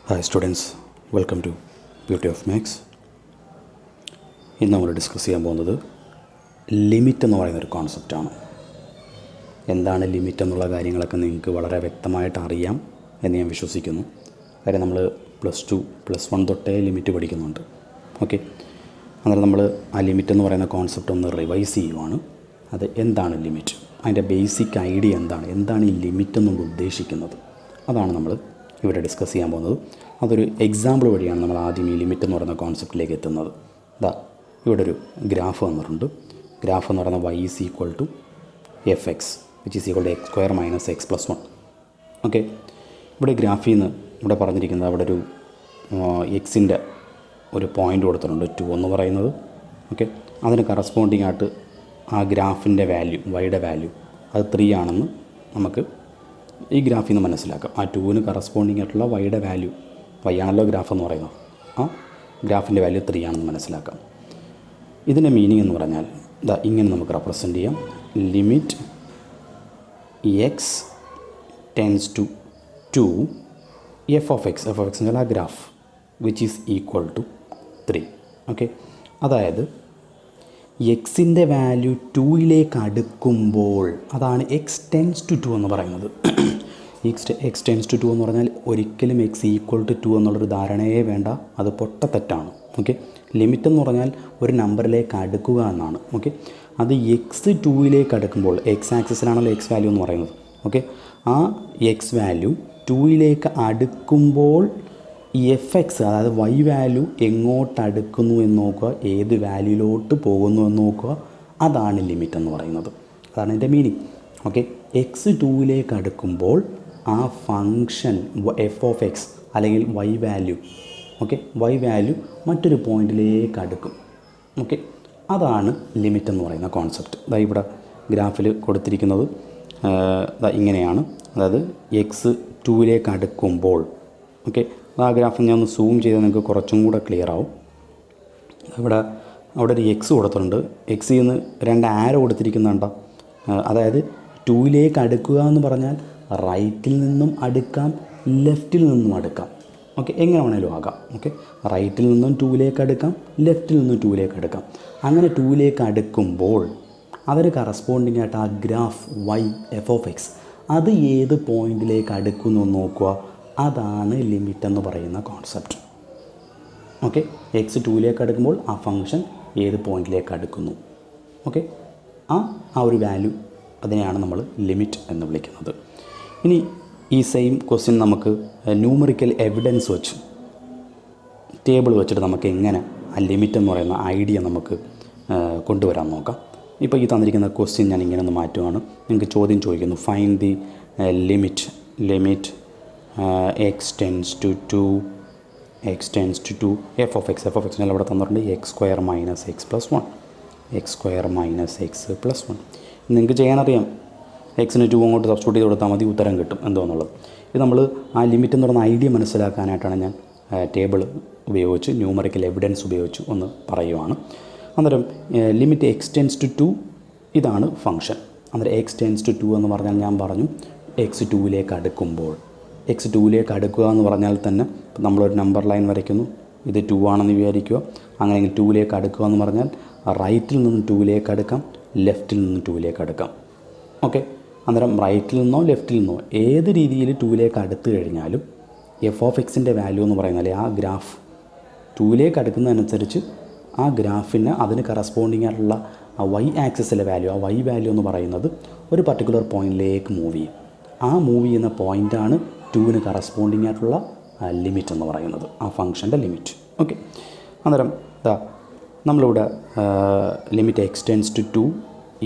Hi students, welcome to beauty of maths. ഇന്ന് നമ്മൾ discuss ചെയ്യാൻ പോകുന്നത് ലിമിറ്റ് എന്ന് പറയുന്നൊരു കോൺസെപ്റ്റാണ്. എന്താണ് ലിമിറ്റ് എന്നുള്ള കാര്യങ്ങളൊക്കെ നിങ്ങൾക്ക് വളരെ വ്യക്തമായിട്ട് അറിയാം എന്ന് ഞാൻ വിശ്വസിക്കുന്നു. കാര്യം നമ്മൾ +2, +1 തൊട്ടേ ലിമിറ്റ് പഠിക്കുന്നുണ്ട്. ഓക്കെ, അന്നേരം നമ്മൾ ആ ലിമിറ്റ് എന്ന് പറയുന്ന കോൺസെപ്റ്റ് ഒന്ന് റിവൈസ് ചെയ്യുവാണ്. അത് എന്താണ് ലിമിറ്റ്, അതിൻ്റെ ബേസിക് ഐഡിയ എന്താണ് ഈ ലിമിറ്റ് എന്നുകൊണ്ട് ഉദ്ദേശിക്കുന്നത്, അതാണ് നമ്മൾ ഇവിടെ ഡിസ്കസ് ചെയ്യാൻ പോകുന്നത്. അതൊരു എക്സാമ്പിൾ വഴിയാണ് നമ്മൾ ആദ്യം ഈ ലിമിറ്റ് എന്ന് പറയുന്ന കോൺസെപ്റ്റിലേക്ക് എത്തുന്നത്. ഇവിടെ ഒരു ഗ്രാഫ് വന്നിട്ടുണ്ട്. ഗ്രാഫ് എന്ന് പറയുന്നത് y = fx which is equal to x² - x + 1. Okay, ഇവിടെ ഗ്രാഫിൽ നിന്ന് ഇവിടെ പറഞ്ഞിരിക്കുന്നത് അവിടെ ഒരു എക്സിൻ്റെ ഒരു പോയിൻ്റ് കൊടുത്തിട്ടുണ്ട് 2 എന്ന് പറയുന്നത്. ഓക്കെ, അതിന് കറസ്പോണ്ടിങ് ആയിട്ട് ആ ഗ്രാഫിൻ്റെ വാല്യൂ, വൈയുടെ വാല്യൂ അത് 3 ആണെന്ന് നമുക്ക് ഈ ഗ്രാഫിൽ നിന്ന് മനസ്സിലാക്കാം. ആ 2ന് കറസ്പോണ്ടിങ് ആയിട്ടുള്ള വൈയുടെ വാല്യൂ, വൈ ആണല്ലോ ഗ്രാഫ് എന്ന് പറയുന്നത്, ആ ഗ്രാഫിൻ്റെ വാല്യൂ 3 ആണെന്ന് മനസ്സിലാക്കാം. ഇതിൻ്റെ മീനിങ് എന്ന് പറഞ്ഞാൽ ഇങ്ങനെ നമുക്ക് റെപ്രസെൻ്റ് ചെയ്യാം. Limit x tends to 2 f(x) എന്നാൽ ആ graph which is equal to 3. Okay, അതായത് എക്സിൻ്റെ വാല്യൂ 2ലേക്ക് അടുക്കുമ്പോൾ അതാണ് x ടെൻസ് ടു 2 എന്ന് പറയുന്നത്. x ടെൻസ് ടു 2 എന്ന് പറഞ്ഞാൽ ഒരിക്കലും x = 2 എന്നുള്ളൊരു ധാരണയേ വേണ്ട, അത് പൊട്ടത്തെറ്റാണ്. ഓക്കെ, ലിമിറ്റ് എന്ന് പറഞ്ഞാൽ ഒരു നമ്പറിലേക്ക് അടുക്കുക എന്നാണ്. ഓക്കെ, അത് x 2ലേക്ക് അടുക്കുമ്പോൾ, x ആക്സിസിലാണല്ലോ x വാല്യൂ എന്ന് പറയുന്നത്. ഓക്കെ, ആ x വാല്യൂ 2ലേക്ക് അടുക്കുമ്പോൾ fx, അതായത് y വാല്യൂ എങ്ങോട്ട് അടുക്കുന്നു എന്ന് നോക്കുക, ഏത് വാല്യൂയിലോട്ട് പോകുന്നു എന്ന് നോക്കുക, അതാണ് ലിമിറ്റ് എന്ന് പറയുന്നത്. അതാണ് എൻ്റെ മീനിങ്. ഓക്കെ, x 2ലേക്ക് അടുക്കുമ്പോൾ ആ ഫങ്ഷൻ f(x) അല്ലെങ്കിൽ y value, okay, y value മറ്റൊരു പോയിൻറ്റിലേക്ക് അടുക്കും. ഓക്കെ, അതാണ് ലിമിറ്റ് എന്ന് പറയുന്ന കോൺസെപ്റ്റ്. ഇവിടെ ഗ്രാഫിൽ കൊടുത്തിരിക്കുന്നത് ഇങ്ങനെയാണ്. അതായത് x 2ലേക്ക് അടുക്കുമ്പോൾ, ഓക്കെ, ആ ഗ്രാഫ് ഞാൻ ഒന്ന് സൂം ചെയ്താൽ നിങ്ങൾക്ക് കുറച്ചും കൂടെ ക്ലിയർ ആവും. അവിടെ ഒരു എക്സ് കൊടുത്തിട്ടുണ്ട്. എക്സിൽ നിന്ന് 2 ആരോ കൊടുത്തിരിക്കുന്നുണ്ടോ. അതായത് 2ലേക്ക് അടുക്കുക എന്ന് പറഞ്ഞാൽ റൈറ്റിൽ നിന്നും അടുക്കാം, ലെഫ്റ്റിൽ നിന്നും അടുക്കാം. ഓക്കെ, എങ്ങനെ വേണേലും ആകാം. ഓക്കെ, റൈറ്റിൽ നിന്നും 2ലേക്ക് അടുക്കാം, ലെഫ്റ്റിൽ നിന്നും 2ലേക്ക് അടുക്കാം. അങ്ങനെ 2ലേക്ക് അടുക്കുമ്പോൾ അതിന് കറസ്പോണ്ടിങ് ആയിട്ട് ആ ഗ്രാഫ് y f(x) അത് ഏത് പോയിൻറ്റിലേക്ക് അടുക്കുന്നു എന്ന് നോക്കുക, അതാണ് ലിമിറ്റ് എന്ന് പറയുന്ന കോൺസെപ്റ്റ്. ഓക്കെ, x 2ലേക്ക് അടുക്കുമ്പോൾ ആ ഫങ്ഷൻ ഏത് പോയിൻറ്റിലേക്ക് അടുക്കുന്നു, ഓക്കെ, ആ ഒരു വാല്യൂ, അതിനെയാണ് നമ്മൾ ലിമിറ്റ് എന്ന് വിളിക്കുന്നത്. ഇനി ഈ സെയിം ക്വസ്റ്റ്യൻ നമുക്ക് ന്യൂമറിക്കൽ എവിഡൻസ് വെച്ച്, ടേബിൾ വെച്ചിട്ട് നമുക്ക് എങ്ങനെ ആ ലിമിറ്റ് എന്ന് പറയുന്ന ഐഡിയ നമുക്ക് കൊണ്ടുവരാൻ നോക്കാം. ഇപ്പോൾ ഈ തന്നിരിക്കുന്ന ക്വസ്റ്റ്യൻ ഞാൻ ഇങ്ങനെ ഒന്ന് മാറ്റുകയാണ്. നിങ്ങൾക്ക് ചോദ്യം ചോദിക്കുന്നു, find the limit x tends to 2 f(x) എന്നാൽ ഇവിടെ തന്നിട്ടുണ്ട് x² - x + 1, x² - x + 1. നിങ്ങൾക്ക് ചെയ്യാനറിയാം, എക്സിന് 2 അങ്ങോട്ട് സബ്സ്റ്റിറ്റ്യൂട്ട് ചെയ്ത് കൊടുത്താൽ മതി, ഉത്തരം കിട്ടും എന്തോന്നുള്ളത്. ഇത് നമ്മൾ ആ ലിമിറ്റ് എന്ന് പറയുന്ന ഐഡിയ മനസ്സിലാക്കാനായിട്ടാണ് ഞാൻ ടേബിൾ ഉപയോഗിച്ച്, ന്യൂമറിക്കൽ എവിഡൻസ് ഉപയോഗിച്ച് ഒന്ന് പറയുവാണ്. അന്നേരം ലിമിറ്റ് x ടെൻസ് ടു 2 ഇതാണ് ഫങ്ഷൻ. അന്നേരം x ടെൻസ് ടു 2 എന്ന് പറഞ്ഞാൽ ഞാൻ പറഞ്ഞു x 2ലേക്ക് അടുക്കുമ്പോൾ, x 2ലേക്ക് അടുക്കുക എന്ന് പറഞ്ഞാൽ തന്നെ നമ്മളൊരു നമ്പർ ലൈൻ വരയ്ക്കുന്നു, ഇത് 2 ആണെന്ന് വിചാരിക്കുക. അങ്ങനെയെങ്കിൽ 2ലേക്ക് അടുക്കുക എന്ന് പറഞ്ഞാൽ റൈറ്റിൽ നിന്നും 2ലേക്ക് അടുക്കാം, ലെഫ്റ്റിൽ നിന്നും 2ലേക്ക് അടുക്കാം. ഓക്കെ, അന്നേരം റൈറ്റിൽ നിന്നോ ലെഫ്റ്റിൽ നിന്നോ ഏത് രീതിയിൽ 2ലേക്ക് അടുത്ത് കഴിഞ്ഞാലും f(x)ൻ്റെ വാല്യൂ എന്ന് പറയുന്നത്, ആ ഗ്രാഫ് 2ലേക്ക് അടുക്കുന്നതനുസരിച്ച് ആ ഗ്രാഫിന് അതിന് കറസ്പോണ്ടിങ് ആയിട്ടുള്ള ആ y ആക്സിസിലെ വാല്യൂ, ആ y വാല്യൂ എന്ന് പറയുന്നത് ഒരു പർട്ടിക്കുലർ പോയിൻറ്റിലേക്ക് മൂവ് ചെയ്യും. ആ മൂവ് ചെയ്യുന്ന പോയിൻ്റാണ് 2ന് കറസ്പോണ്ടിങ് ആയിട്ടുള്ള ലിമിറ്റ് എന്ന് പറയുന്നത്, ആ ഫങ്ഷൻ്റെ ലിമിറ്റ്. ഓക്കെ, അന്നേരം നമ്മളിവിടെ ലിമിറ്റ് x ടെൻസ് ടു 2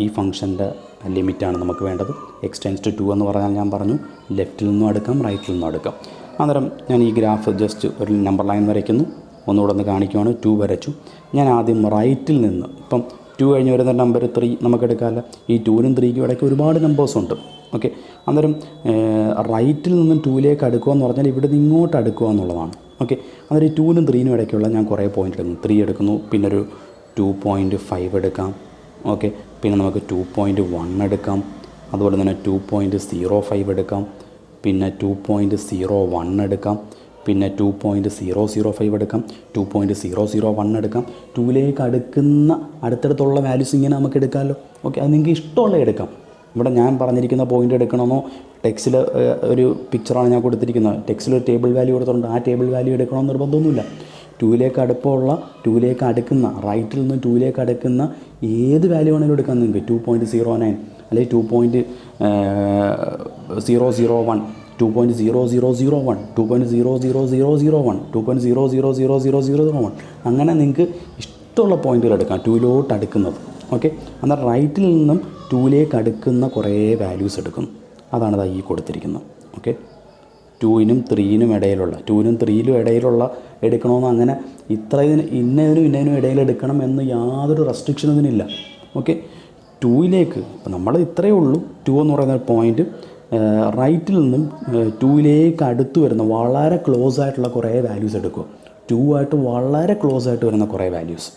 ഈ ഫങ്ഷൻ്റെ ലിമിറ്റാണ് നമുക്ക് വേണ്ടത്. x ടെൻസ് ടു 2 എന്ന് പറഞ്ഞാൽ ഞാൻ പറഞ്ഞു ലെഫ്റ്റിൽ നിന്നും അടുക്കാം, റൈറ്റിൽ നിന്നും അടുക്കാം. അന്നേരം ഞാൻ ഈ ഗ്രാഫ് ജസ്റ്റ് ഒരു നമ്പർ ലൈൻ വരയ്ക്കുന്നു, ഒന്നുകൂടെ ഒന്ന് കാണിക്കുവാണ്. 2 വരച്ചു. ഞാൻ ആദ്യം റൈറ്റിൽ നിന്ന്, ഇപ്പം 2 കഴിഞ്ഞ് വരുന്ന നമ്പർ 3 നമുക്ക് എടുക്കാമല്ല. ഈ 2നും 3ക്കും ഇടയ്ക്ക് ഒരുപാട് നമ്പേഴ്സുണ്ട്. ഓക്കെ, അന്നേരം റൈറ്റിൽ നിന്നും 2ലേക്ക് അടുക്കുക എന്ന് പറഞ്ഞാൽ ഇവിടെ നിന്ന് ഇങ്ങോട്ട് അടുക്കുക എന്നുള്ളതാണ്. ഓക്കെ, അന്നേരം ഈ 2നും 3നും ഇടയ്ക്കുള്ള ഞാൻ കുറേ പോയിൻ്റ് എടുക്കുന്നു. 3 എടുക്കുന്നു, പിന്നെ ഒരു 2.5 എടുക്കാം. ഓക്കെ, പിന്നെ നമുക്ക് 2.1 എടുക്കാം, അതുപോലെ തന്നെ 2.05 എടുക്കാം, പിന്നെ 2.01 എടുക്കാം, പിന്നെ 2.005 എടുക്കാം, 2.001 എടുക്കാം. 2ലേക്ക് അടുക്കുന്ന അടുത്തടുത്തുള്ള വാല്യൂസ് ഇങ്ങനെ നമുക്ക് എടുക്കാമല്ലോ. ഓക്കെ, അത് നിങ്ങൾക്ക് ഇഷ്ടമുള്ള എടുക്കാം. ഇവിടെ ഞാൻ പറഞ്ഞിരിക്കുന്ന പോയിൻ്റ് എടുക്കണമെന്നോ, ടെക്സ്റ്റിൽ ഒരു പിക്ചറാണ് ഞാൻ കൊടുത്തിരിക്കുന്നത്, ടെക്സ്റ്റിൽ ഒരു ടേബിൾ വാല്യൂ കൊടുത്തിട്ടുണ്ട്, ആ ടേബിൾ വാല്യൂ എടുക്കണമെന്ന് നിർബന്ധമൊന്നുമില്ല. 2ലേക്ക് അടുക്കുന്ന റൈറ്റിൽ നിന്ന് 2ലേക്ക് അടുക്കുന്ന ഏത് വാല്യൂ വേണമെങ്കിലും എടുക്കാം നിങ്ങൾക്ക്. 2.09 അല്ലെങ്കിൽ 2.001, 2.00001, 2.00001, 2.0000001, അങ്ങനെ നിങ്ങൾക്ക് ഇഷ്ടമുള്ള പോയിന്റുകൾ എടുക്കാം 2യിലോട്ട് അടുക്കുന്നത്. ഓക്കെ, എന്നാൽ റൈറ്റിൽ നിന്നും 2ലേക്ക് അടുക്കുന്ന കുറേ വാല്യൂസ് എടുക്കുന്നു. അതാണ് ഈ കൊടുത്തിരിക്കുന്നത്. ഓക്കെ, 2നും 3നും ഇടയിലുള്ള 2നും 3ലും ഇടയിലുള്ള എടുക്കണമെന്ന് അങ്ങനെ ഇന്നതിനും ഇടയിൽ എടുക്കണം എന്ന് യാതൊരു റെസ്ട്രിക്ഷനും ഇതിനില്ല. ഓക്കെ, 2ലേക്ക് ഇപ്പം നമ്മൾ ഇത്രയേ ഉള്ളൂ. 2 എന്ന് പറയുന്ന പോയിൻ്റ് റൈറ്റിൽ നിന്നും 2ലേക്ക് അടുത്ത് വരുന്ന വളരെ ക്ലോസ് ആയിട്ടുള്ള കുറേ വാല്യൂസ് എടുക്കുക. 2 ആയിട്ട് വളരെ ക്ലോസ് ആയിട്ട് വരുന്ന കുറേ വാല്യൂസ്,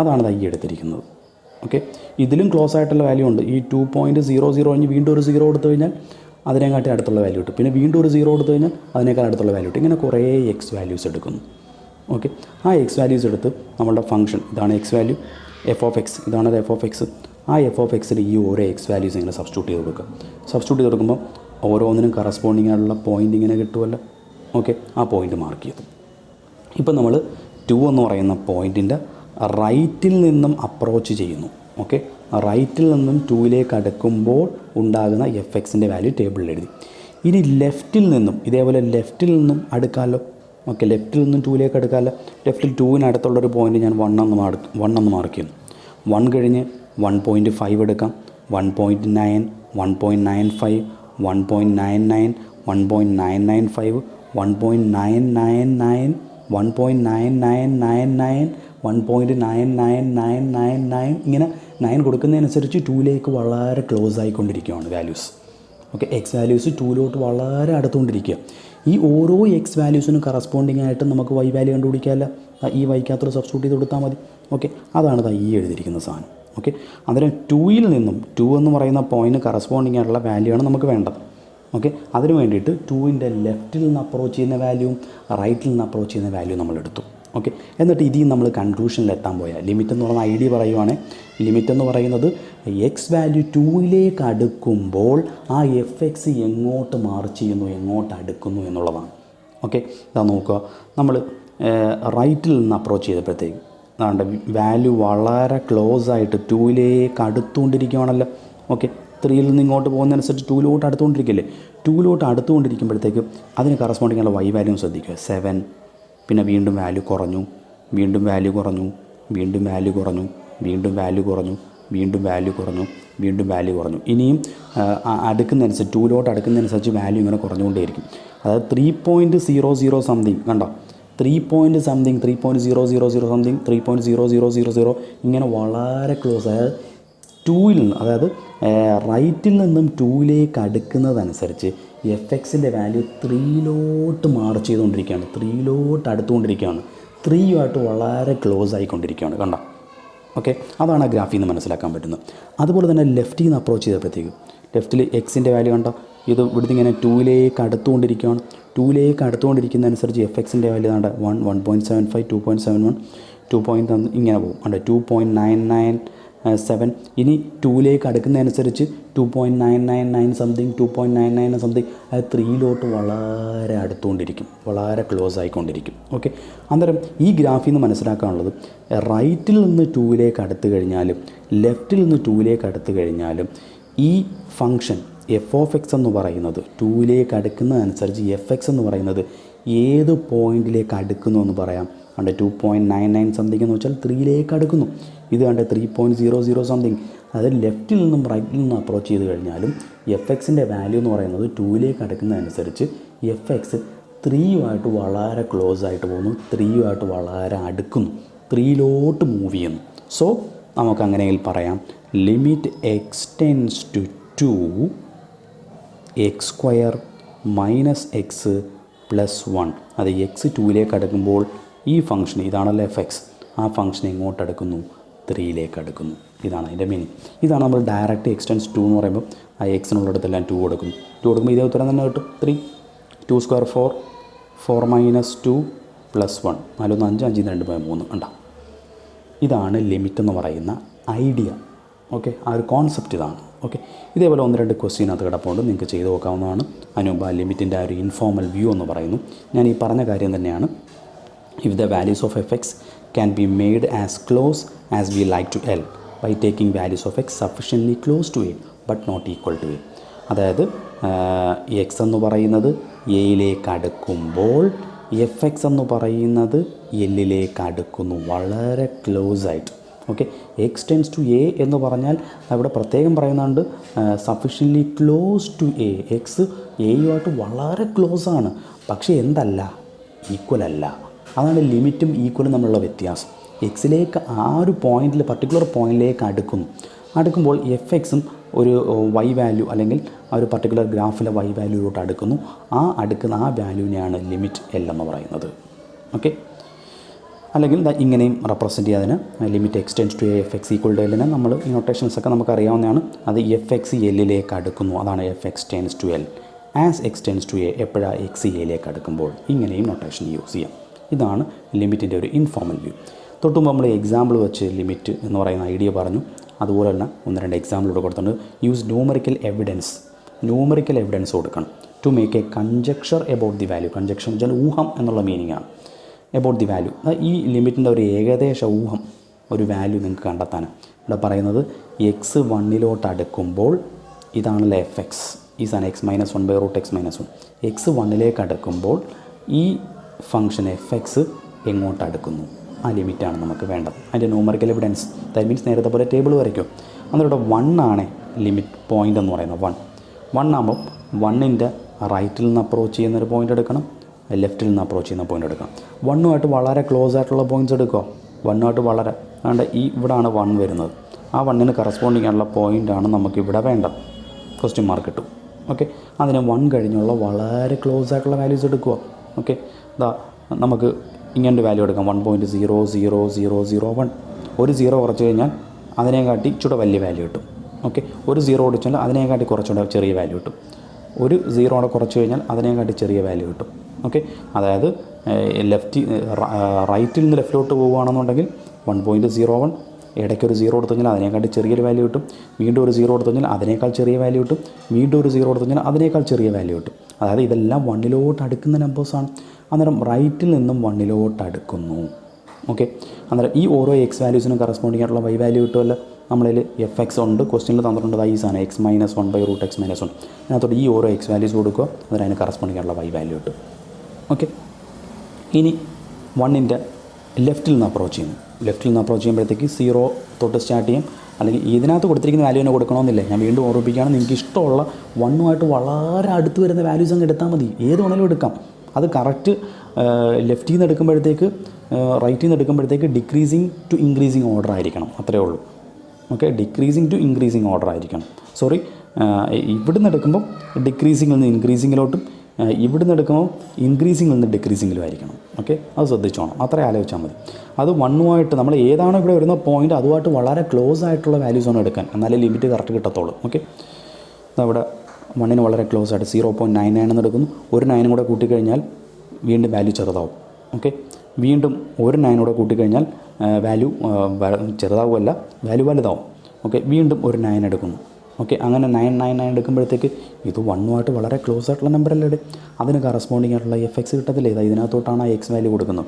അതാണ് ഈ എടുത്തിരിക്കുന്നത്. ഓക്കെ, ഇതിലും ക്ലോസ് ആയിട്ടുള്ള വാല്യൂ ഉണ്ട്. ഈ 2.00 കഴിഞ്ഞ് വീണ്ടും ഒരു 0 കൊടുത്തു കഴിഞ്ഞാൽ അതിനെക്കാട്ടി അടുത്തുള്ള വാല്യൂ കിട്ടും. പിന്നെ വീണ്ടും ഒരു 0 കൊടുത്തു കഴിഞ്ഞാൽ അതിനേക്കാൾ അടുത്തുള്ള വാല്യൂ കിട്ടും. ഇങ്ങനെ കുറേ എക്സ് വാല്യൂസ് എടുക്കുന്നു. ഓക്കെ, ആ എക്സ് വാല്യൂസ് എടുത്ത് നമ്മളുടെ ഫംഗ്ഷൻ ഇതാണ് എക്സ് വാല്യൂ, f(x) ഇതാണ് f(x). ആ f(x)ൽ ഈ ഓരോ എക്സ് വാല്യൂസ് ഇങ്ങനെ സബ്സ്റ്റിറ്റ്യൂട്ട് ചെയ്ത് കൊടുക്കുക. സബ്സ്റ്റിറ്റ്യൂട്ട് ചെയ്ത് കൊടുക്കുമ്പോൾ ഓരോന്നിനും കറസ്പോണ്ടിങ് ആയിട്ടുള്ള പോയിൻ്റ് ഇങ്ങനെ കിട്ടുമല്ലോ. ഓക്കെ, ആ പോയിൻ്റ് മാർക്ക് ചെയ്തു. ഇപ്പം നമ്മൾ 2 എന്ന് പറയുന്ന പോയിൻറ്റിൻ്റെ റൈറ്റിൽ നിന്നും അപ്രോച്ച് ചെയ്യുന്നു. ഓക്കെ, റൈറ്റിൽ നിന്നും 2ലേക്ക് അടുക്കുമ്പോൾ ഉണ്ടാകുന്ന f(x)ൻ്റെ വാല്യൂ ടേബിളിൽ എഴുതി. ഇനി ലെഫ്റ്റിൽ നിന്നും ഇതേപോലെ ലെഫ്റ്റിൽ നിന്നും അടുക്കാമല്ലോ. ഓക്കെ, ലെഫ്റ്റിൽ നിന്നും 2ലേക്ക് അടുക്കാമല്ലോ. ലെഫ്റ്റിൽ 2ന് അടുത്തുള്ളൊരു പോയിൻ്റ് ഞാൻ 1 എന്ന് മാർക്ക് ചെയ്യുന്നു. 1 കഴിഞ്ഞ് 1.5 എടുക്കാം, 1.9, 1.95, 1.99, 1.995, 1.999, 1.9999, 1.99999, ഇങ്ങനെ 9 കൊടുക്കുന്നതിനനുസരിച്ച് 2ലേക്ക് വളരെ ക്ലോസ് ആയിക്കൊണ്ടിരിക്കുകയാണ് വാല്യൂസ്. ഓക്കെ, എക്സ് വാല്യൂസ് 2ലോട്ട് വളരെ അടുത്തുകൊണ്ടിരിക്കുക. ഈ ഓരോ എക്സ് വാല്യൂസിനും കറസ്പോണ്ടിങ് ആയിട്ട് നമുക്ക് വൈ വാല്യൂ കണ്ടുപിടിക്കാമല്ല. ഈ വൈക്കകത്തൊരു സബ്സ്റ്റിറ്റ്യൂട്ട് ചെയ്ത് കൊടുത്താൽ മതി. ഓക്കെ, അതാണ് ഈ എഴുതിയിരിക്കുന്ന സാധനം. ഓക്കെ, അന്നേരം 2യിൽ നിന്നും 2 എന്ന് പറയുന്ന പോയിൻറ്റ് കറസ്പോണ്ടിങ് ആയിട്ടുള്ള വാല്യൂ ആണ് നമുക്ക് വേണ്ടത്. ഓക്കെ, അതിന് വേണ്ടിയിട്ട് 2ൻ്റെ ലെഫ്റ്റിൽ നിന്ന് അപ്രോച്ച് ചെയ്യുന്ന വാല്യൂവും റൈറ്റിൽ നിന്ന് അപ്രോച്ച് ചെയ്യുന്ന വാല്യൂ നമ്മൾ എടുത്തു. ഓക്കെ, എന്നിട്ട് ഇതിൽ നമ്മൾ കൺക്ലൂഷനിലെത്താൻ പോയാൽ ലിമിറ്റ് എന്ന് പറയുന്ന ഐഡിയ പറയുവാണെങ്കിൽ ലിമിറ്റ് എന്ന് പറയുന്നത് എക്സ് വാല്യൂ 2ലേക്ക് അടുക്കുമ്പോൾ ആ f(x) എങ്ങോട്ട് മാർച്ച് ചെയ്യുന്നു, എങ്ങോട്ട് അടുക്കുന്നു എന്നുള്ളതാണ്. ഓക്കെ, ഇതാ നോക്കുക, നമ്മൾ റൈറ്റിൽ നിന്ന് അപ്രോച്ച് ചെയ്തപ്പോഴത്തേക്ക് അതാണ്ട് വാല്യൂ വളരെ ക്ലോസ് ആയിട്ട് 2ലേക്ക് അടുത്തുകൊണ്ടിരിക്കുകയാണല്ലോ. ഓക്കെ, 3യിൽ നിന്ന് ഇങ്ങോട്ട് പോകുന്നതനുസരിച്ച് 2ലോട്ട് അടുത്തുകൊണ്ടിരിക്കില്ലേ. 2ലോട്ട് അടുത്തുകൊണ്ടിരിക്കുമ്പോഴത്തേക്ക് അതിന് കറസ്പോണ്ടിങ് ഉള്ള വൈ വാല്യൂ ശ്രദ്ധിക്കുക. 7, പിന്നെ വീണ്ടും വാല്യൂ കുറഞ്ഞു, വീണ്ടും വാല്യൂ കുറഞ്ഞു, വീണ്ടും വാല്യൂ കുറഞ്ഞു, വീണ്ടും വാല്യൂ കുറഞ്ഞു, വീണ്ടും വാല്യൂ കുറഞ്ഞു, വീണ്ടും വാല്യൂ കുറഞ്ഞു. ഇനിയും അടുക്കുന്നതനുസരിച്ച് 2ലോട്ട് അടുക്കുന്നതനുസരിച്ച് വാല്യൂ ഇങ്ങനെ കുറഞ്ഞുകൊണ്ടേയിരിക്കും. അതായത് 3.00 സംതിങ് കണ്ടോ, 3 സംതിങ്, 3.000 സംതിങ്, 3.0000 ഇങ്ങനെ വളരെ ക്ലോസ്. അതായത് 2യിൽ നിന്ന്, അതായത് റൈറ്റിൽ നിന്നും 2ലേക്ക് അടുക്കുന്നതനുസരിച്ച് f(x)ൻ്റെ വാല്യൂ 3ലോട്ട് മാർച്ച് ചെയ്തുകൊണ്ടിരിക്കുകയാണ്, 3ലോട്ട് അടുത്തുകൊണ്ടിരിക്കുകയാണ്, 3യുമായിട്ട് വളരെ ക്ലോസ് ആയിക്കൊണ്ടിരിക്കുകയാണ്. കണ്ടോ? ഓക്കെ, അതാണ് ആ ഗ്രാഫിൽ നിന്ന് മനസ്സിലാക്കാൻ പറ്റുന്നത്. അതുപോലെ തന്നെ ലെഫ്റ്റിൽ നിന്ന് അപ്രോച്ച് ചെയ്തപ്പോഴത്തേക്ക് ലെഫ്റ്റിൽ എക്സിൻ്റെ വാല്യൂ കണ്ടോ, ഇത് ഇവിടുത്തെ ഇങ്ങനെ 2ലേക്ക് അടുത്തുകൊണ്ടിരിക്കുകയാണ്. 2ലേക്ക് അടുത്തുകൊണ്ടിരിക്കുന്നതനുസരിച്ച് f(x)ൻ്റെ വാല്യൂ കണ്ട 1, 1.75, 2.71, 2. ഇങ്ങനെ പോകും. കണ്ടോ, 2.997. ഇനി 2ലേക്ക് അടുക്കുന്നതനുസരിച്ച് 2.999 സംതിങ്, 2.99 സംതിങ്. അത് 3ലോട്ട് വളരെ അടുത്തുകൊണ്ടിരിക്കും, വളരെ ക്ലോസ് ആയിക്കൊണ്ടിരിക്കും. ഓക്കെ, അന്നേരം ഈ ഗ്രാഫിൽ നിന്ന് മനസ്സിലാക്കാനുള്ളത് റൈറ്റിൽ നിന്ന് 2ലേക്ക് അടുത്ത് കഴിഞ്ഞാലും ലെഫ്റ്റിൽ നിന്ന് 2ലേക്ക് അടുത്ത് കഴിഞ്ഞാലും ഈ ഫംഗ്ഷൻ f(x) എന്ന് പറയുന്നത് 2ലേക്ക് അടുക്കുന്നതനുസരിച്ച് f(x) എന്ന് പറയുന്നത് ഏത് പോയിൻറ്റിലേക്ക് അടുക്കുന്നു എന്ന് പറയാം. കണ്ട് 2.99 സംതിങ് എന്ന് വെച്ചാൽ 3ലേക്ക് അടുക്കുന്നു. ഇത് കണ്ട് 3.00 സംതിങ്. അതായത് ലെഫ്റ്റിൽ നിന്നും റൈറ്റിൽ നിന്നും അപ്രോച്ച് ചെയ്ത് കഴിഞ്ഞാലും f(x)ൻ്റെ വാല്യൂ എന്ന് പറയുന്നത് 2ലേക്ക് അടുക്കുന്നതനുസരിച്ച് f(x) 3യുമായിട്ട് വളരെ ക്ലോസ് ആയിട്ട് പോകുന്നു, 3യുമായിട്ട് വളരെ അടുക്കുന്നു, 3ലോട്ട് മൂവ് ചെയ്യുന്നു. സോ നമുക്കങ്ങനെയെങ്കിൽ പറയാം limit x tends to 2 x² - x + 1. അത് x 2ലേക്ക് അടുക്കുമ്പോൾ ഈ ഫംഗ്ഷൻ ഇതാണല്ലോ f(x), ആ ഫംഗ്ഷൻ എങ്ങോട്ട് അടുക്കുന്നു, 3ലേക്ക് അടുക്കുന്നു. ഇതാണ് അതിൻ്റെ മീനിങ്. ഇതാണ് നമ്മൾ ഡയറക്റ്റ് x ടെൻസ് 2 എന്ന് പറയുമ്പോൾ ആ എക്സിനുള്ളിടത്തെല്ലാം 2 കൊടുക്കുന്നു. 2 കൊടുക്കുമ്പോൾ ഇതേ ഉത്തരം തന്നെ കിട്ടും. 3, 2² 4, 4 - 2 + 1 4 1 5 5 2 3 ഉണ്ടാവും. ഇതാണ് ലിമിറ്റ് എന്ന് പറയുന്ന ഐഡിയ. ഓക്കെ, ആ ഒരു കോൺസെപ്റ്റ് ഇതാണ്. ഓക്കെ, ഇതേപോലെ 1-2 ക്വസ്റ്റ്യനകത്ത് കിടപ്പുണ്ട്, നിങ്ങൾക്ക് ചെയ്ത് നോക്കാവുന്നതാണ്. അതിന് മുമ്പ് ആ ലിമിറ്റിൻ്റെ ആ ഒരു ഇൻഫോർമൽ വ്യൂ എന്ന് പറയുന്നു. ഞാൻ ഈ പറഞ്ഞ കാര്യം തന്നെയാണ്. If the values of f x can be made as close as we like to L by taking values of x sufficiently close to a but not equal to a. അതായത് x എന്ന് പറയുന്നത് എയിലേക്ക് അടുക്കുമ്പോൾ F X എന്ന് പറയുന്നത് എല്ലിലേക്ക് അടുക്കുന്നു, വളരെ close ആയിട്ട്. Okay, x tends to a എന്ന് പറഞ്ഞാൽ അവിടെ പ്രത്യേകം പറയുന്നുണ്ട് sufficiently close to a. X എയുമായിട്ട് വളരെ ക്ലോസ് ആണ്, പക്ഷേ എന്തല്ല, ഈക്വൽ അല്ല. അതാണ് ലിമിറ്റും ഈക്വലും തമ്മിലുള്ള വ്യത്യാസം. എക്സിലേക്ക് ആ ഒരു പോയിന്റിൽ, പർട്ടിക്കുലർ പോയിന്റിലേക്ക് അടുക്കുമ്പോൾ എഫ് എക്സും ഒരു വൈ വാല്യൂ അല്ലെങ്കിൽ ആ ഒരു പർട്ടിക്കുലർ ഗ്രാഫിലെ വൈ വാല്യൂയിലോട്ട് അടുക്കുന്നു. അടുക്കുന്ന ആ വാല്യൂവിനെയാണ് ലിമിറ്റ് എൽ എന്ന് പറയുന്നത്. ഓക്കെ, അല്ലെങ്കിൽ ഇങ്ങനെയും റെപ്രസെൻറ്റ് ചെയ്യാതിന് limit x tends to a f x equal to എല്ലിനെ നമ്മൾ ഈ നൊട്ടേഷൻസൊക്കെ നമുക്ക് അറിയാവുന്നതാണ്. അത് എഫ് എക്സ് എല്ലിലേക്ക് അടുക്കുന്നു, അതാണ് f x tends to L. As x tends to a എപ്പോഴാണ് എക്സ് എയിലേക്ക് അടുക്കുമ്പോൾ, ഇങ്ങനെയും നൊട്ടേഷൻ യൂസ് ചെയ്യാം. ഇതാണ് ലിമിറ്റിൻ്റെ ഒരു ഇൻഫോർമൽ വ്യൂ. തൊട്ടുമ്പോൾ നമ്മൾ എക്സാമ്പിൾ വെച്ച് ലിമിറ്റ് എന്ന് പറയുന്ന ഐഡിയ പറഞ്ഞു. അതുപോലെ തന്നെ 1-2 എക്സാമ്പിളോട് കൊടുത്തിട്ടുണ്ട്. യൂസ് ന്യൂമറിക്കൽ എവിഡൻസ് കൊടുക്കണം to make a conjecture about the value. Conjecture എന്ന് വെച്ചാൽ ഊഹം എന്നുള്ള മീനിങ്ങാണ്. എബൌട്ട് ദി വാല്യൂ, ഈ ലിമിറ്റിൻ്റെ ഒരു ഏകദേശ ഊഹം, ഒരു വാല്യൂ നിങ്ങൾക്ക് കണ്ടെത്താൻ. ഇവിടെ പറയുന്നത് എക്സ് 1 അടുക്കുമ്പോൾ ഇതാണല്ലോ എഫ് എക്സ്, ഈ സാധനം എക്സ് മൈനസ് 1/√x - 1. എക്സ് 1 അടുക്കുമ്പോൾ ഈ ഫംഗ്ഷൻ എഫ് എക്സ് എങ്ങോട്ട് അടുക്കുന്നു, ആ ലിമിറ്റാണ് നമുക്ക് വേണ്ടത്. അതിൻ്റെ ന്യൂമറിക്കൽ എവിഡൻസ്, ദാറ്റ് മീൻസ് നേരത്തെ പോലെ ടേബിൾ വരയ്ക്കും. അന്നിവിടെ 1 ആണ് ലിമിറ്റ് പോയിൻ്റ് എന്ന് പറയുന്നത്. 1 ആകുമ്പോൾ 1ൻ്റെ റൈറ്റിൽ നിന്ന് അപ്രോച്ച് ചെയ്യുന്നൊരു പോയിൻ്റ് എടുക്കണം, ലെഫ്റ്റിൽ നിന്ന് അപ്രോച്ച് ചെയ്യുന്ന പോയിൻ്റ് എടുക്കണം. 1ഉമായിട്ട് വളരെ ക്ലോസ് ആയിട്ടുള്ള പോയിൻറ്റ്സ് എടുക്കുക. 1ഉമായിട്ട് വളരെ അതുകൊണ്ട് ഇവിടാണ് 1 വരുന്നത്. ആ 1ന് കറസ്പോണ്ടിങ് ആയിട്ടുള്ള പോയിൻ്റാണ് നമുക്കിവിടെ വേണ്ടത്. ക്വസ്റ്റ്യൻ മാർക്ക് കിട്ടും. ഓക്കെ, അതിന് 1 കഴിഞ്ഞുള്ള വളരെ ക്ലോസ് ആയിട്ടുള്ള വാല്യൂസ് എടുക്കുക. ഓക്കെ, നമുക്ക് ഇങ്ങനൊരു വാല്യൂ എടുക്കാം, 1.00001. ഒരു 0 കുറച്ച് കഴിഞ്ഞാൽ അതിനെക്കാട്ടി ഇച്ചിരി വലിയ വാല്യൂ കിട്ടും. ഓക്കെ, ഒരു 0 കൊടുത്താൽ അതിനെക്കാട്ടി കുറച്ചുകൂടെ ചെറിയ വാല്യൂ കിട്ടും. ഒരു 0 കുറച്ച് കഴിഞ്ഞാൽ അതിനെക്കാട്ടി ചെറിയ വാല്യൂ കിട്ടും. ഓക്കെ, അതായത് റൈറ്റിൽ നിന്ന് ലെഫ്റ്റിലോട്ട് പോവുകയാണെന്നുണ്ടെങ്കിൽ 1.01, ഇടയ്ക്കൊരു 0 കൊടുത്തു കഴിഞ്ഞാൽ അതിനേക്കാട്ടി ചെറിയൊരു വാല്യൂ കിട്ടും. വീണ്ടും ഒരു 0 കൊടുത്തു കഴിഞ്ഞാൽ അതിനേക്കാൾ ചെറിയ വാല്യൂ കിട്ടും. വീണ്ടും ഒരു 0 കൊടുത്തു കഴിഞ്ഞാൽ അതിനേക്കാൾ ചെറിയ വാല്യൂ കിട്ടും. അതായത് ഇതെല്ലാം 1 അടുക്കുന്ന നമ്പേഴ്സാണ്. അന്നേരം റൈറ്റിൽ നിന്നും 1 അടുക്കുന്നു. ഓക്കെ, അന്നേരം ഈ ഓരോ എക്സ് വാല്യൂസിനും കറസ്പോണ്ടിങ് ആയിട്ടുള്ള വൈ വാല്യൂ കിട്ടുമല്ലോ. നമ്മളിൽ എഫ് എക്സ് ഉണ്ട്, ക്വസ്റ്റ്യനിൽ തന്നിട്ടുണ്ട് ഈ സാധനം എക്സ് മൈനസ് 1/√x - 1. അതിനകത്തോട്ട് ഈ ഓരോ എക്സ് വാല്യൂസ് കൊടുക്കുക, അന്നേരം അതിന് കറസ്പോണ്ടിങ് ആയിട്ടുള്ള വൈ വാല്യൂ കിട്ടും. ഓക്കെ, ഇനി 1ൻ്റെ ലെഫ്റ്റിൽ നിന്ന് അപ്രോച്ച് ചെയ്യുമ്പോഴത്തേക്ക് 0 തൊട്ട് സ്റ്റാർട്ട് ചെയ്യും. അല്ലെങ്കിൽ ഇതിനകത്ത് കൊടുത്തിരിക്കുന്ന വാല്യൂ തന്നെ കൊടുക്കണമെന്നില്ല. ഞാൻ വീണ്ടും ഓർമ്മിപ്പിക്കുകയാണ്, നിങ്ങൾക്ക് ഇഷ്ടമുള്ള 1ഉമായിട്ട് വളരെ അടുത്ത് വരുന്ന വാല്യൂസ് അങ്ങ് എടുത്താൽ മതി. ഏത് വേണമെങ്കിലും എടുക്കാം. അത് കറക്റ്റ് ലെഫ്റ്റിൽ നിന്ന് എടുക്കുമ്പോഴത്തേക്ക് റൈറ്റിൽ നിന്ന് എടുക്കുമ്പോഴത്തേക്ക് ഡിക്രീസിങ് ടു ഇൻക്രീസിങ് ഓർഡർ ആയിരിക്കണം, അത്രയേ ഉള്ളൂ. Okay, decreasing to increasing order ആയിരിക്കണം. ഇവിടുന്ന് എടുക്കുമ്പോൾ ഡിക്രീസിങ്ങിൽ നിന്ന് ഇൻക്രീസിങ്ങിലോട്ടും, ഇവിടുന്ന് എടുക്കുമ്പോൾ ഇൻക്രീസിങ്ങിൽ നിന്ന് ഡിക്രീസിങ്ങിലും ആയിരിക്കണം. ഓക്കെ, അത് ശ്രദ്ധിച്ചോണം, അത്രേ ആലോചിച്ചാൽ മതി. അത് 1ഉമായിട്ട് നമ്മൾ ഏതാണോ ഇവിടെ വരുന്ന പോയിൻ്റ് അതുമായിട്ട് വളരെ ക്ലോസ് ആയിട്ടുള്ള വാല്യൂസാണ് എടുക്കാൻ, എന്നാലേ ലിമിറ്റ് കറക്റ്റ് കിട്ടത്തുള്ളൂ. ഓക്കെ, അവിടെ 1ന് വളരെ ക്ലോസ് ആയിട്ട് 0.99 എന്ന് എടുക്കുന്നു. ഒരു 9 കൂടെ കൂട്ടിക്കഴിഞ്ഞാൽ വീണ്ടും വാല്യൂ ചെറുതാവും. ഓക്കെ, വീണ്ടും ഒരു 9 കൂടെ കൂട്ടിക്കഴിഞ്ഞാൽ വാല്യൂ ചെറുതാവുമല്ല, വാല്യൂ വലുതാവും. ഓക്കെ, വീണ്ടും ഒരു 9 എടുക്കുന്നു. ഓക്കെ, അങ്ങനെ 999 എടുക്കുമ്പോഴത്തേക്ക് ഇത് 1ഉമായിട്ട് വളരെ ക്ലോസ് ആയിട്ടുള്ള നമ്പറല്ലേ, അതിന് കറസ്പോണ്ടിങ് ആയിട്ടുള്ള എഫ് എക്സ് കിട്ടത്തില്ലേ. ഇതിനകത്തോട്ടാണ് ആ എക്സ് വാല്യൂ കൊടുക്കുന്നത്.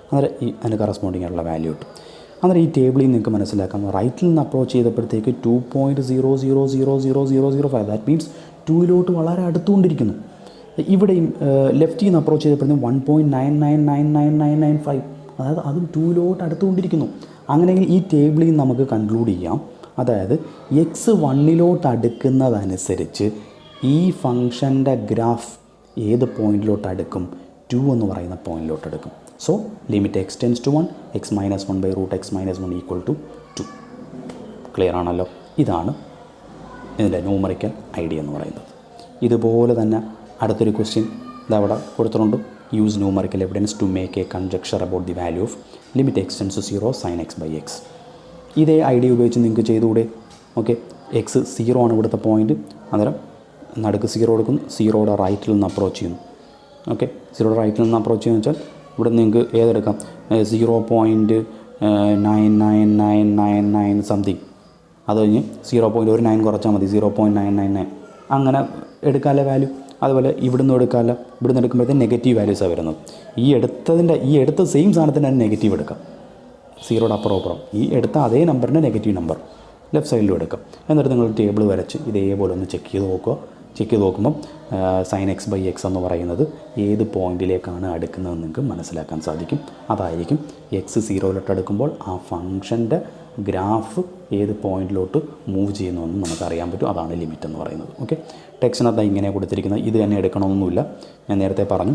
അന്നേരം അതിന് കറസ്പോണ്ടിങ് ആയിട്ടുള്ള വാല്യൂ കിട്ടും. അന്നേരം ഈ ടേബിളിൽ നിങ്ങൾക്ക് മനസ്സിലാക്കാം, റൈറ്റിൽ നിന്ന് അപ്രോച്ച് ചെയ്തപ്പോഴത്തേക്ക് 2.000005, ദാറ്റ് മീൻസ് 2 വളരെ അടുത്തുകൊണ്ടിരിക്കുന്നു. ഇവിടെയും ലെഫ്റ്റിൽ നിന്ന് അപ്രോച്ച് ചെയ്തപ്പോഴത്തേക്കും 1.999995, അതായത് അതും 2 അടുത്തുകൊണ്ടിരിക്കുന്നു. അങ്ങനെയെങ്കിൽ ഈ ടേബിളിൽ നിന്ന് നമുക്ക് കൺക്ലൂഡ് ചെയ്യാം, അതായത് എക്സ് 1 അടുക്കുന്നതനുസരിച്ച് ഈ ഫംഗ്ഷൻ്റെ ഗ്രാഫ് ഏത് പോയിൻറ്റിലോട്ട് അടുക്കും, 2 എന്ന് പറയുന്ന പോയിൻറ്റിലോട്ട് അടുക്കും. So limit x tends to 1, x minus 1/√x - 1 equal to 2. Clear ആണല്ലോ. ഇതാണ് ഇതിൻ്റെ ന്യൂമറിക്കൽ ഐഡിയ എന്ന് പറയുന്നത്. ഇതുപോലെ തന്നെ അടുത്തൊരു ക്വസ്റ്റ്യൻ ഇതവിടെ കൊടുത്തിട്ടുണ്ട്. Use numerical evidence to make a conjecture about the value of limit x tends to 0 sin x/x. ഇതേ ഐഡിയ ഉപയോഗിച്ച് നിങ്ങൾക്ക് ചെയ്തുകൂടെ? ഓക്കെ, എക്സ് 0 ആണ് ഇവിടുത്തെ പോയിൻറ്റ്. അന്നേരം നടുക്ക് 0 കൊടുക്കുന്നു, 0യുടെ റൈറ്റിൽ നിന്ന് അപ്രോച്ച് ചെയ്യുന്നു. ഓക്കെ, സീറോയുടെ റൈറ്റിൽ നിന്ന് അപ്രോച്ച് ചെയ്യുന്ന വെച്ചാൽ ഇവിടെ നിങ്ങൾക്ക് ഏതെടുക്കാം, 0.999999 സംതിങ്, അത് കഴിഞ്ഞ് 0.9 കുറച്ചാൽ മതി, 0.999 അങ്ങനെ എടുക്കാമല്ലോ വാല്യൂ. അതുപോലെ ഇവിടുന്ന് എടുക്കാമല്ലോ, ഇവിടുന്ന് എടുക്കുമ്പോഴത്തേക്ക് നെഗറ്റീവ് വാല്യൂസാണ് വരുന്നത്. ഈ എടുത്ത സെയിം സാധനത്തിന് തന്നെ നെഗറ്റീവ് എടുക്കാം, സീറോയുടെ അപ്പുറം ഈ എടുത്ത അതേ നമ്പറിൻ്റെ നെഗറ്റീവ് നമ്പർ ലെഫ്റ്റ് സൈഡിലും എടുക്കാം. എന്നിട്ട് നിങ്ങൾ ടേബിൾ വരച്ച് ഇതേപോലെ ഒന്ന് ചെക്ക് ചെയ്ത് നോക്കുക. ചെക്ക് ചെയ്ത് നോക്കുമ്പം sin x/x എന്ന് പറയുന്നത് ഏത് പോയിൻറ്റിലേക്കാണ് അടുക്കുന്നതെന്ന് നിങ്ങൾക്ക് മനസ്സിലാക്കാൻ സാധിക്കും. അതായിരിക്കും എക്സ് 0 അടുക്കുമ്പോൾ ആ ഫംഗ്ഷൻ്റെ ഗ്രാഫ് ഏത് പോയിൻറ്റിലോട്ട് മൂവ് ചെയ്യുന്നുവെന്ന് നമുക്കറിയാൻ പറ്റും. അതാണ് ലിമിറ്റ് എന്ന് പറയുന്നത്. ഓക്കെ, ടെക്സ്റ്റിനകത്ത് ഇങ്ങനെ കൊടുത്തിരിക്കുന്നത് ഇത് തന്നെ എടുക്കണമെന്നൊന്നുമില്ല. ഞാൻ നേരത്തെ പറഞ്ഞു,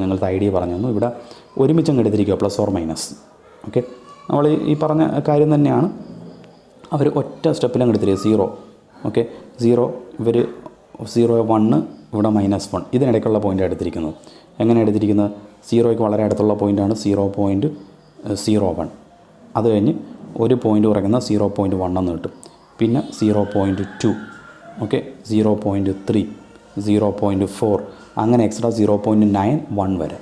നിങ്ങൾക്ക് ഐഡിയ പറഞ്ഞു തന്നു. ഇവിടെ ഒരുമിച്ചങ്ങ് എടുത്തിരിക്കുക +or-. ഓക്കെ, നമ്മൾ ഈ പറഞ്ഞ കാര്യം തന്നെയാണ് അവർ ഒറ്റ സ്റ്റെപ്പിലങ്ങ് എടുത്തിരിക്കുക 0. ഓക്കെ, 0 ഇവർ 0 1 ഇവിടെ -1 ഇതിനിടയ്ക്കുള്ള പോയിൻ്റ് എടുത്തിരിക്കുന്നത്. എങ്ങനെ എടുത്തിരിക്കുന്നത്? 0ക്ക് വളരെ അടുത്തുള്ള പോയിൻ്റാണ് 0.01. അത് കഴിഞ്ഞ് ഒരു പോയിൻ്റ് കുറയ്ക്കുന്ന 0.1 എന്ന് കിട്ടും. പിന്നെ 0.2, ഓക്കെ, 0.3, 0.4 അങ്ങനെ എക്സ്ട്രാ 0.91 വരെ.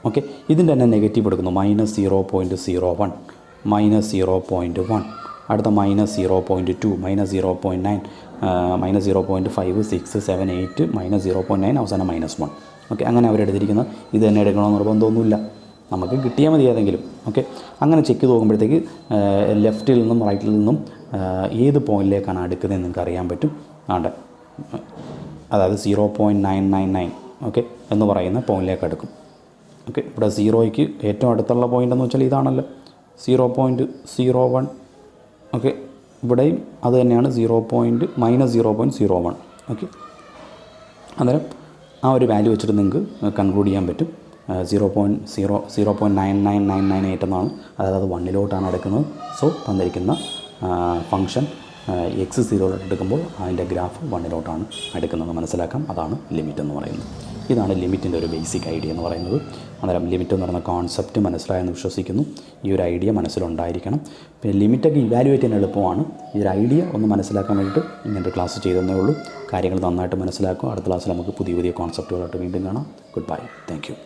ഓക്കെ, ഇതിൻ്റെ തന്നെ നെഗറ്റീവ് എടുക്കുന്നു, -0.01, -0.1, അടുത്ത -0.2, -0.9, -0.5, 6, 7, 8, -0.9, അവസാനം -1. ഓക്കെ, അങ്ങനെ അവരെടുത്തിരിക്കുന്നത് ഇത് തന്നെ എടുക്കണമെന്ന് നിർബന്ധമൊന്നുമില്ല, നമുക്ക് കിട്ടിയാൽ മതി ഏതെങ്കിലും. ഓക്കെ, അങ്ങനെ ചെക്ക് ചെയ്ത് നോക്കുമ്പോഴത്തേക്ക് ലെഫ്റ്റിൽ നിന്നും റൈറ്റിൽ നിന്നും ഏത് പോയിൻറ്റിലേക്കാണ് അടുക്കുന്നതെന്ന് നിങ്ങൾക്ക് അറിയാൻ പറ്റും. അതായത് 0.999 ഓക്കെ എന്ന് പറയുന്ന പോയിൻറ്റിലേക്ക് അടുക്കും. ഓക്കെ, ഇവിടെ 0ക്ക് ഏറ്റവും അടുത്തുള്ള പോയിൻ്റ് എന്ന് വെച്ചാൽ ഇതാണല്ലോ, 0.01. ഓക്കെ, ഇവിടെയും അത് തന്നെയാണ്, -0.01. ഓക്കെ, അന്നേരം ആ ഒരു വാല്യൂ വെച്ചിട്ട് നിങ്ങൾക്ക് കൺക്ലൂഡ് ചെയ്യാൻ പറ്റും 0.999998 എന്നാണ്. അതായത് 1 എടുക്കുന്നത്. സോ തന്നിരിക്കുന്ന ഫംഗ്ഷൻ x 0 എടുക്കുമ്പോൾ അതിൻ്റെ ഗ്രാഫ് 1 എടുക്കുന്നത് മനസ്സിലാക്കാം. അതാണ് ലിമിറ്റ് എന്ന് പറയുന്നത്. ഇതാണ് ലിമിറ്റിൻ്റെ ഒരു ബേസിക് ഐഡിയ എന്ന് പറയുന്നത്. അന്നേരം ലിമിറ്റ് എന്ന് പറയുന്ന കോൺസെപ്റ്റ് മനസ്സിലായെന്ന് വിശ്വസിക്കുന്നു. ഈ ഒരു ഐഡിയ മനസ്സിലുണ്ടായിരിക്കണം. പിന്നെ ലിമിറ്റൊക്കെ ഇവാലുവേറ്റ് ചെയ്യാൻ എളുപ്പമാണ്. ഈ ഒരു ഐഡിയ ഒന്ന് മനസ്സിലാക്കാൻ വേണ്ടിയിട്ട് ഇങ്ങനൊരു ക്ലാസ് ചെയ്തതേ ഉള്ളൂ. കാര്യങ്ങൾ നന്നായിട്ട് മനസ്സിലാക്കുക. അടുത്ത ക്ലാസ്സിൽ നമുക്ക് പുതിയ കോൺസെപ്റ്റുകളായിട്ട് വീണ്ടും കാണാം. Good bye, thank you.